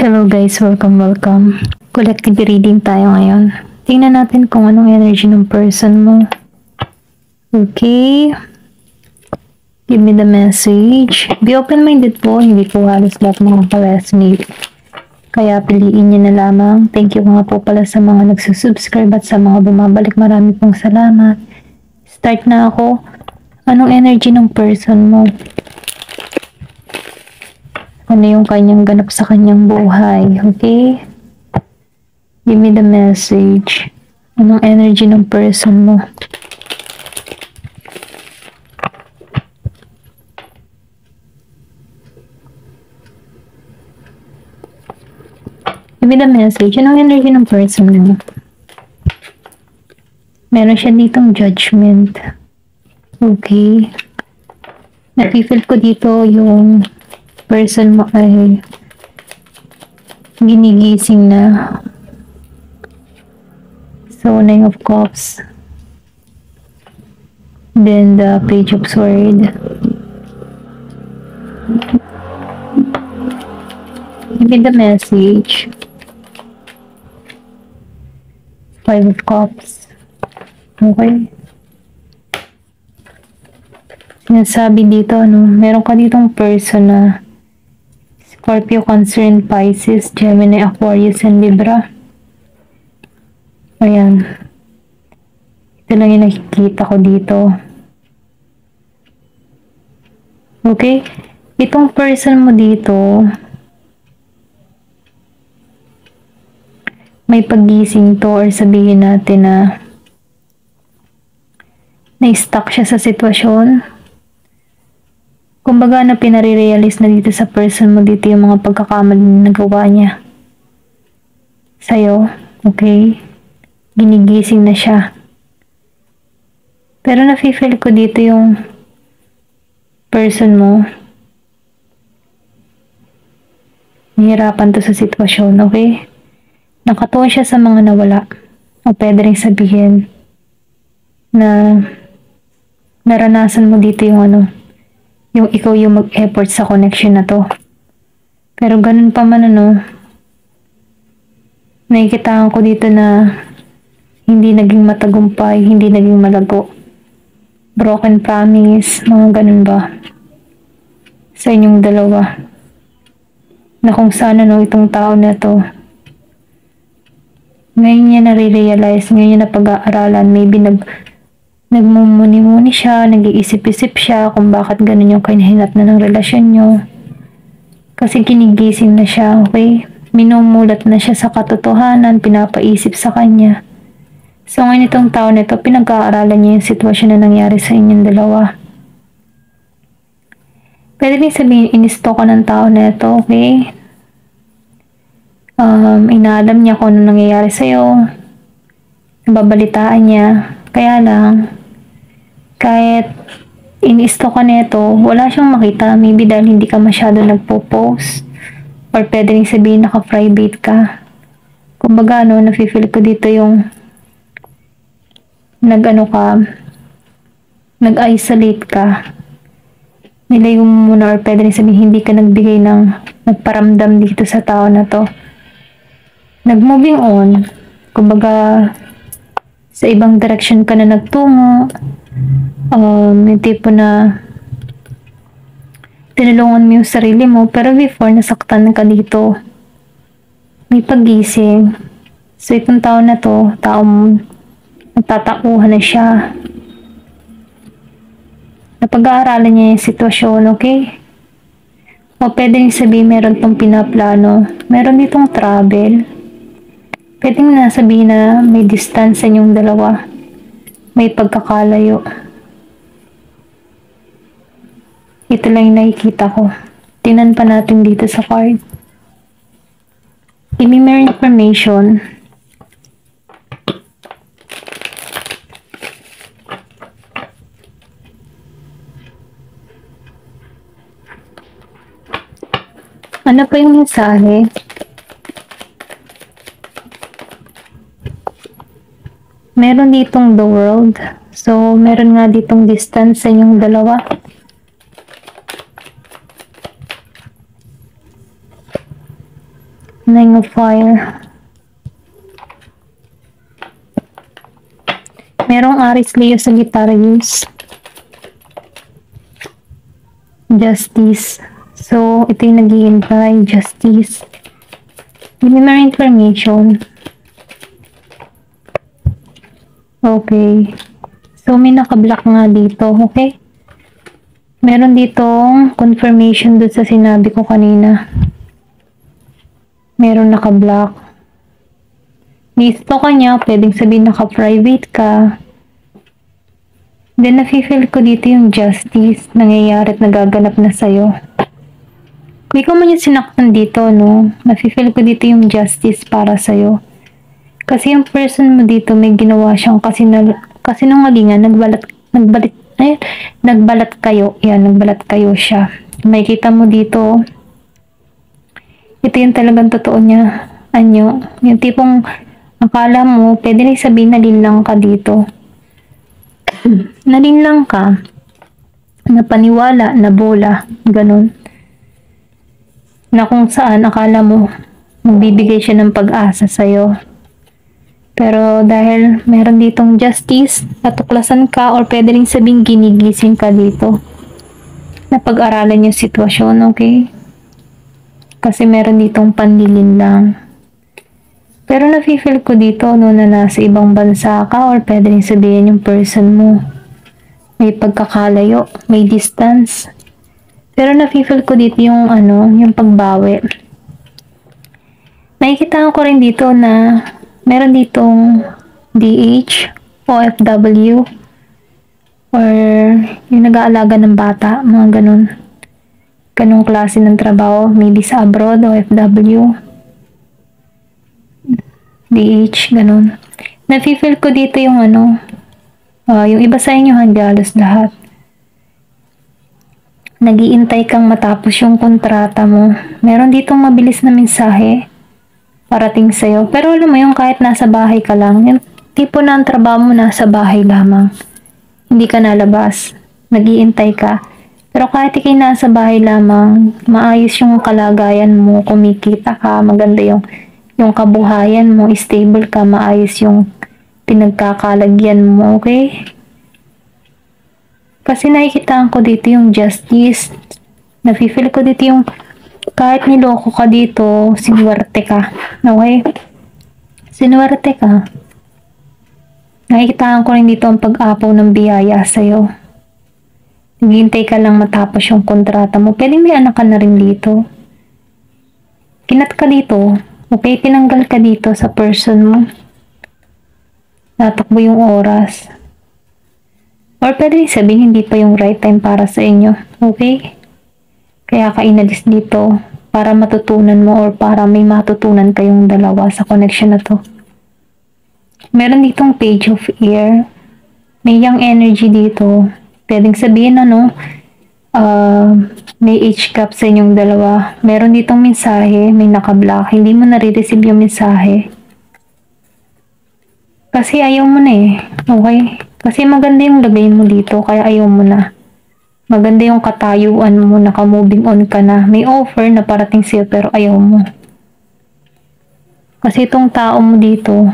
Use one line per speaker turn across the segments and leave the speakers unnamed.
Hello guys, welcome. Collective reading tayo ngayon. Tingnan natin kung anong energy ng person mo. Okay. Give me the message. Be open-minded po, hindi po halos lahat mga ka-resonate. Kaya piliin niyo na lamang. Thank you nga po pala sa mga nagsusubscribe at sa mga bumabalik. Marami pong salamat. Start na ako. Anong energy ng person mo? Ano yung kanyang ganap sa kanyang buhay, okay? Give me the message. Anong energy ng person mo? Give me the message. Anong energy ng person mo? Meron siya ditong judgment. Okay. Napifeel ko dito yung person mo ay ginigising na. So, Nine of Cups. Then, the Page of Swords. Give me the message. Five of Cups. Okay. Sinasabi dito, meron ka ditong person na Scorpio, Cancer, and Pisces, Gemini, Aquarius, and Libra. Ayan. Ito lang yung nakikita ko dito. Okay? Itong person mo dito, may paggising to or sabihin natin na na-stuck siya sa sitwasyon. Kumbaga na pinare-realize na dito sa person mo dito yung mga pagkakamali na nagawa niya sa'yo. Okay? Ginigising na siya. Pero nafe-feel ko dito yung person mo. Nahihirapan to sa sitwasyon, okay? Nakatuon siya sa mga nawala. O pwede rin sabihin na naranasan mo dito yung yung ikaw yung mag-effort sa connection na to. Pero ganun pa man nakikitaan ko dito na hindi naging matagumpay, hindi naging malago. Broken promise, mga ganun ba? Sa inyong dalawa. Na kung saan itong tao na to. Ngayon niya nare-realize, ngayon niya napag-aaralan, maybe nagmumuni-muni siya, nag-iisip-isip siya kung bakit ganun yung kinahinat na ng relasyon nyo. Kasi kinigising na siya, okay? Minumulat na siya sa katotohanan, pinapaisip sa kanya. So ngayon itong tao na ito, pinag-aaralan niya yung sitwasyon na nangyari sa inyong dalawa. Pwede din sabihin, inisto ka ng tao na ito, okay? Inaalam niya kung ano nangyayari sa'yo. Nababalitaan niya. Kaya lang, kahit inisto ka nito, wala siyang makita. Maybe dahil hindi ka masyado nagpo-post. Or pwede rin sabihin naka-private ka. Kumbaga, nafe-feel ko dito yung nag-isolate ka. Nilayo mo muna or pwede rin sabihin hindi ka nagbigay ng nagparamdam dito sa tao na to. Nag-moving on. Kumbaga, sa ibang direction ka na nagtungo. Yung tipo na tinulungan mo yung sarili mo, pero before nasaktan ka dito, may pagising. So itong tao na to, taong nagtatauhan na siya. Napag-aaralan niya yung sitwasyon, okay? O pwede rin sabihin meron tong pinaplano, meron ditong travel. Pwede na sabihin na may distance sa inyong dalawa, may pagkakalayo. Ito lang yung nakikita ko. Tingnan pa natin dito sa card. Give me more information. Ano pa yung mensahe? Meron ditong the world. So, meron nga ditong distance sa inyong dalawa. Nine of Fire. Merong Aries, Leo, Sagittarius. Justice. So, ito yung nag-iintay. Justice. Give me more information. Okay. So, may naka-block nga dito. Okay? Meron ditong confirmation doon sa sinabi ko kanina. Meron naka-block. Misto ka niya, pwedeng sabihin naka-private ka. Then, nafe-feel ko dito yung justice nangyayari at nagaganap na sa'yo. Kung ikaw man yung sinaktan dito, no? Nafe-feel ko dito yung justice para sa'yo. Kasi yung person mo dito, may ginawa siyang kasinungalingan, nagbalat kayo. Yan, nagbalat kayo siya. Makikita mo dito, ito yung talagang totoo niya. Yung tipong akala mo, pwede na sabihin na linlang ka dito. Nalinlang ka, napaniwala, nabola, ganun. Na kung saan akala mo, magbibigay siya ng pag-asa sa'yo. Pero dahil meron ditong justice, natuklasan ka, or pwede rin sabihin ginigising ka dito. Napag-aralan yung sitwasyon, okay? Kasi meron ditong panlilin lang. Pero nafe-feel ko dito, no, na nasa ibang bansa ka, or pwede rin sabihin yung person mo. May pagkakalayo, may distance. Pero nafe-feel ko dito yung yung pagbawi. Nakikita ko rin dito na meron ditong DH, OFW, or yung nag-aalaga ng bata, mga ganun. Ganung klase ng trabaho, maybe sa abroad, OFW. DH, ganun. Nafe-feel ko dito yung yung iba sa inyo, halos lahat. Nag-iintay kang matapos yung kontrata mo. Meron ditong mabilis na mensahe parating sa'yo. Pero alam mo yung kahit nasa bahay ka lang, yung tipo na ang trabaho mo nasa bahay lamang. Hindi ka nalabas. Nag-iintay ka. Pero kahit ikay nasa bahay lamang, maayos yung kalagayan mo, kumikita ka, maganda yung kabuhayan mo, stable ka, maayos yung pinagkakalagyan mo, okay? Kasi nakikita ko dito yung justice. Nafe-feel ko dito yung kahit niloko ka dito, sinuwerte ka. Okay? Sinuwerte ka. Nakikita ko rin dito ang pag-apaw ng biyaya sa'yo. Naghihintay ka lang matapos yung kontrata mo. Pwede may anak ka na rin dito. Kinat ka dito. Okay, tinanggal ka dito sa person mo. Natakbo yung oras. Or pwede sabihin hindi pa yung right time para sa inyo. Okay? Kaya ka inalis dito para matutunan mo or para may matutunan kayong dalawa sa connection na to. Meron ditong Page of Air. May young energy dito. Pwedeng sabihin may H-cup sa inyong dalawa. Meron ditong mensahe, may naka-block. Hindi mo nare-receive yung mensahe. Kasi ayaw mo na eh. Okay? Kasi maganda yung lagay mo dito, kaya ayaw mo na. Maganda yung katayuan mo, naka-moving on ka na. May offer na parating sa'yo pero ayaw mo. Kasi itong tao mo dito,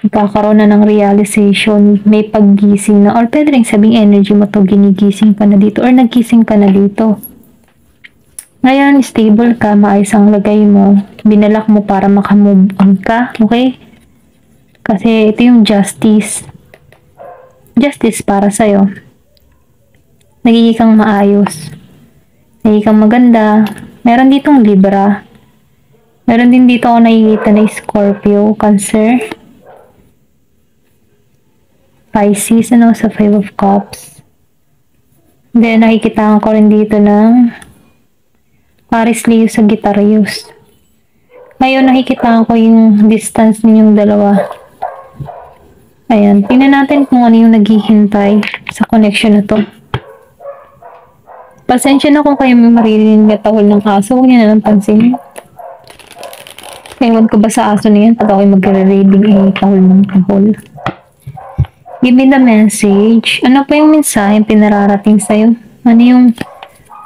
magkakaroon na ng realization, may paggising na, or pwede rin sabing energy mo to, ginigising ka na dito, or nagising ka na dito. Ngayon, stable ka, maayos ang lagay mo, binalak mo para makamove on ka, okay? Kasi ito yung justice. Justice para sa'yo. Nagiging kang maayos. Nagiging kang maganda. Meron ditong Libra. Meron din dito ako nakikita na Scorpio, Cancer, Pisces, sa Five of Cups. Then, nakikita ko rin dito ng Aries, Leo, Sagittarius. Ngayon, nakikita ko yung distance ninyong dalawa. Ayan. Tingnan natin kung ano yung naghihintay sa connection na to. Pasensya na kung kayo may maririnig na tahol ng aso. Huwag niya na lang pansin. Ewan ko ba sa aso na yan? Pag ako'y magre-reading tahol ng tahol. Give me the message. Ano pa yung mensahe pinararating sa'yo? Ano yung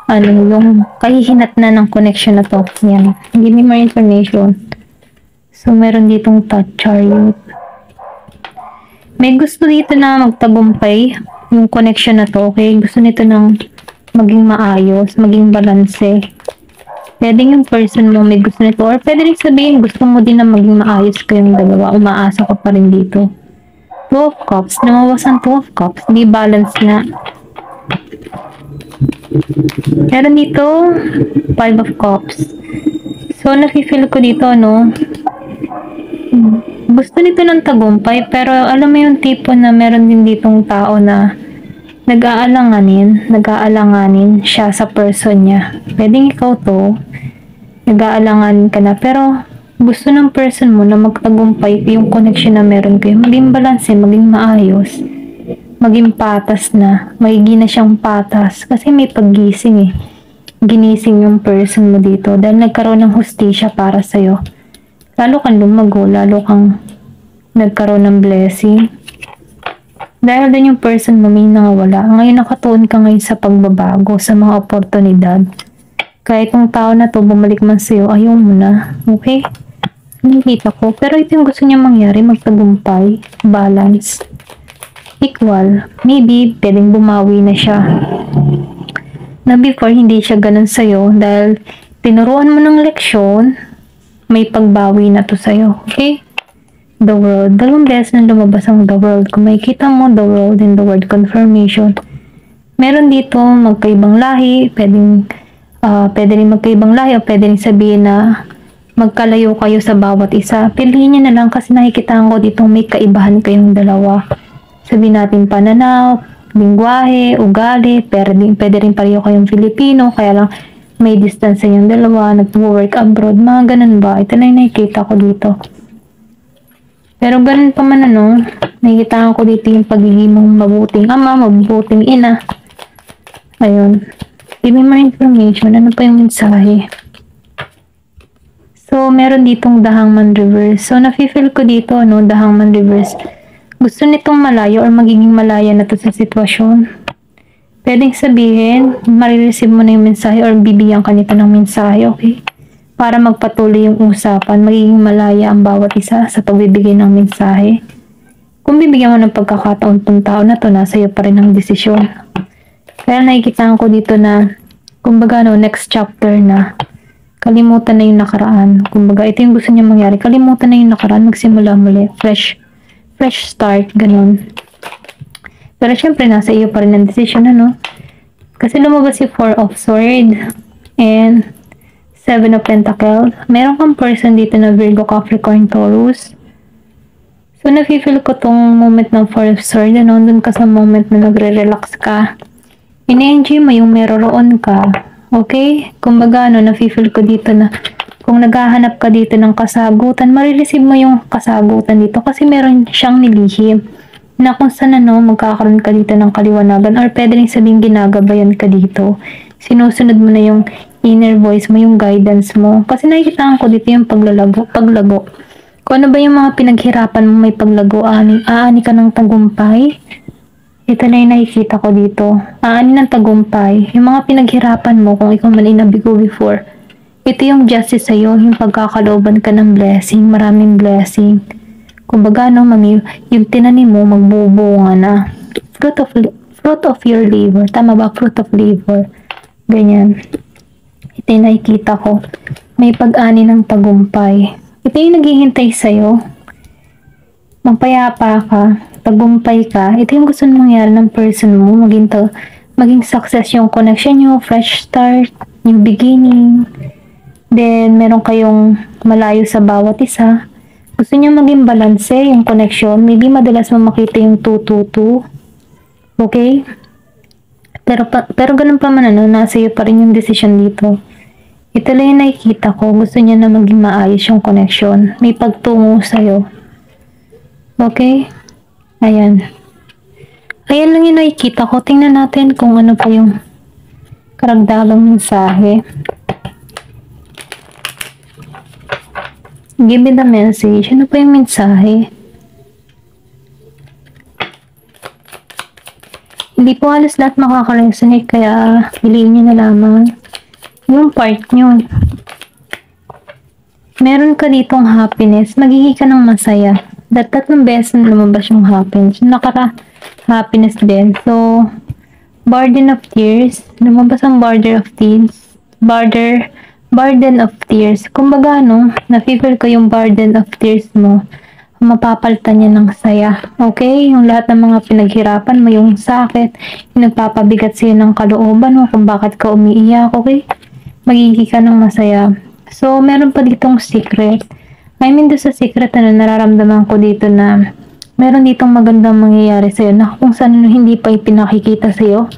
ano, yung kahihinat na ng connection na to. Yan. Give me more information. So, meron ditong touch chariot. May gusto dito na magtagumpay yung connection na to, okay? Gusto nito ng maging maayos, maging balanse. Pwede yung person mo may gusto nito, or pwede rin sabihin gusto mo din na maging maayos kayong dalawa, umaasa ka pa rin dito. Two of Cups, namawasan Two of Cups, di balance na. Meron dito, Five of Cups. So, nafe-feel ko dito, no? Gusto nito ng tagumpay, pero alam mo yung tipo na meron din ditong tao na nag-aalanganin siya sa person niya. Pwedeng ikaw to, nag-aalanganin ka na, pero gusto ng person mo na magtagumpay yung connection na meron kayo. Maging balanse, maging maayos, maging patas na, magiging na siyang patas. Kasi may paggising eh. Ginising yung person mo dito dahil nagkaroon ng hustisya para sa'yo. Lalo kang lumago, lalo kang nagkaroon ng blessing. Dahil din yung person mo may nangawala. Ngayon nakatuon ka ngayon sa pagbabago, sa mga oportunidad. Kahit yung tao na to bumalik man sa'yo, ayaw mo na. Okay? Nakikita ko. Pero ito yung gusto niya mangyari, magtagumpay, balance, equal. Maybe, pwedeng bumawi na siya. Na before, hindi siya ganun sa'yo dahil tinuruan mo ng leksyon, may pagbawi na to sa'yo. Okay? The World. Dalawang beses na lumabas ang The World. Kung makikita mo The World and the word confirmation, meron dito magkaibang lahi, pwede rin magkaibang lahi o pwede rin sabihin na magkalayo kayo sa bawat isa. Piliin nyo na lang kasi nakikita ko dito may kaibahan kayong dalawa. Sabihin natin pananaw, lingwahe, ugali, pwede rin pareho kayong Filipino, kaya lang may distance sa yung dalawa, nag-work abroad, mga ganun ba? Ito na yung nakikita ko dito. Pero ganun pa man nakikita ko dito yung pagiging mong mabuting ama, mabuting ina. Ayun. Give me more information. Ano pa yung mensahe? So, meron ditong The Hangman reverse. So, nafe-feel ko dito, The Hangman reverse. Gusto nitong malayo or magiging malaya na to sa sitwasyon. Pwedeng sabihin, marireceive mo na yung mensahe or bibigyan ka nito ng mensahe, okay? Para magpatuloy yung usapan, magiging malaya ang bawat isa sa pagbibigay ng mensahe. Kung bibigyan mo ng pagkakataon tong tao na to, nasa iyo pa rin ang desisyon. Kaya nakikita ko dito na, kumbaga next chapter na, kalimutan na yung nakaraan. Kumbaga, ito yung gusto niya mangyari, kalimutan na yung nakaraan, magsimula muli, fresh start, ganun. Pero syempre, nasa iyo pa rin ang desisyon, Kasi lumabas si Four of Swords, and Seven of Pentacles. Meron kang person dito na Virgo, Capricorn, Taurus. So, nafe-feel ko tong moment ng Four of Swords. Doon ka sa moment na nagre-relax ka. In-enjoy mo yung meron ka. Okay? Kumbaga, nafe-feel ko dito na kung naghahanap ka dito ng kasagutan, marireceive mo yung kasagutan dito kasi meron siyang nilihim na kung saan magkakaroon ka dito ng kaliwanagan or pwede rin sabing ginagabayan ka dito. Sinusunod mo na yung inner voice mo, yung guidance mo. Kasi nakikita ko dito yung paglago. Kung ano ba yung mga pinaghirapan mo, may paglago, aani ka ng tagumpay. Ito na yung nakikita ko dito. Aani ng tagumpay. Yung mga pinaghirapan mo, kung ikaw man inabigo before, ito yung justice sa'yo, yung pagkakalooban ka ng blessing, maraming blessing. Kumbaga, yung tinanim mo, magbubunga na. Fruit of your labor. Tama ba? Fruit of labor. Ganyan. Ito yung nakikita ko. May pag-ani ng tagumpay. Ito yung naghihintay sa'yo. Magpayapa ka. Tagumpay ka. Ito yung gusto mangyari ng person mo. Maging success yung connection nyo. Fresh start. New beginning. Then, meron kayong malayo sa bawat isa. Gusto niya maging balanse yung connection. Maybe madalas mo makita yung 2-2-2. Okay? Pero ganun pa man, nasa iyo pa rin yung decision dito. Ito lang yung nakikita ko. Gusto niya na maging maayos yung connection. May pagtungo sa'yo. Okay? Ayan. Ayan lang yung nakikita ko. Tingnan natin kung ano pa yung karagdagang mensahe. Give me the message. Ano pa yung mensahe? Hindi po halos lahat makaka-resonate, kaya piliin nyo na lamang yung part nyo. Meron ka ditong happiness, magiging ka ng masaya. Tatlong beses na lumabas yung happiness. Happiness din. So, burden of tears. Lumabas ang burden of tears. Burden of tears. Kumbaga, nafe-feel ko yung burden of tears mo. Mapapalitan niya ng saya. Okay? Yung lahat ng mga pinaghirapan mo, yung sakit, yung nagpapabigat sa'yo ng kalooban mo kung bakit ka umiiyak. Okay? Magiging ka ng masaya. So, meron pa ditong secret. I mean, doon sa secret na nararamdaman ko dito na meron ditong magandang mangyayari sa'yo na kung saan hindi pa ipinakikita sa'yo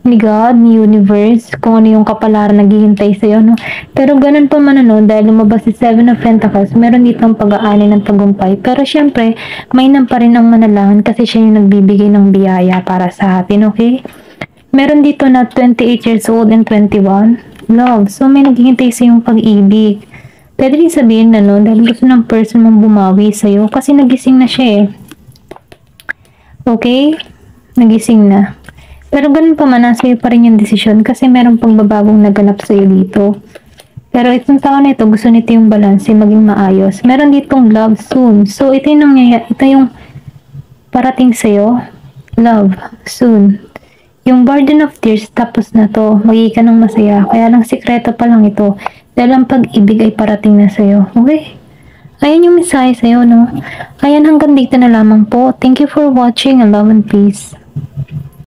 ni God, ni universe, kung ano yung kapalaran naghihintay sa'yo, no? Pero ganun pa man, dahil lumabas si Seven of Pentacles, meron ditong pag-aani ng tagumpay. Pero syempre, mainam pa rin ang manalangin kasi siya yung nagbibigay ng biyaya para sa atin, okay? Meron dito na 28 years old and 21. Love. So, may naghihintay sa yung pag-ibig. Pwede rin sabihin na, dahil gusto ng person mong bumawi sa'yo kasi nagising na siya eh. Okay? Nagising na. Pero ganun pa man, sa'yo pa rin yung desisyon kasi meron pang babagong naganap sa'yo dito. Pero itong tao na ito, gusto nito yung balance, maging maayos. Meron ditong love soon. So, ito yung parating sa'yo. Love soon. Yung burden of tears, tapos na to. Magiging ka ng masaya. Kaya lang sikreto pa lang ito. Dahil ang pag-ibig ay parating na sa'yo. Okay? Ayan yung mensahe sa'yo, no? Ayan, hanggang dito na lamang po. Thank you for watching and love and peace.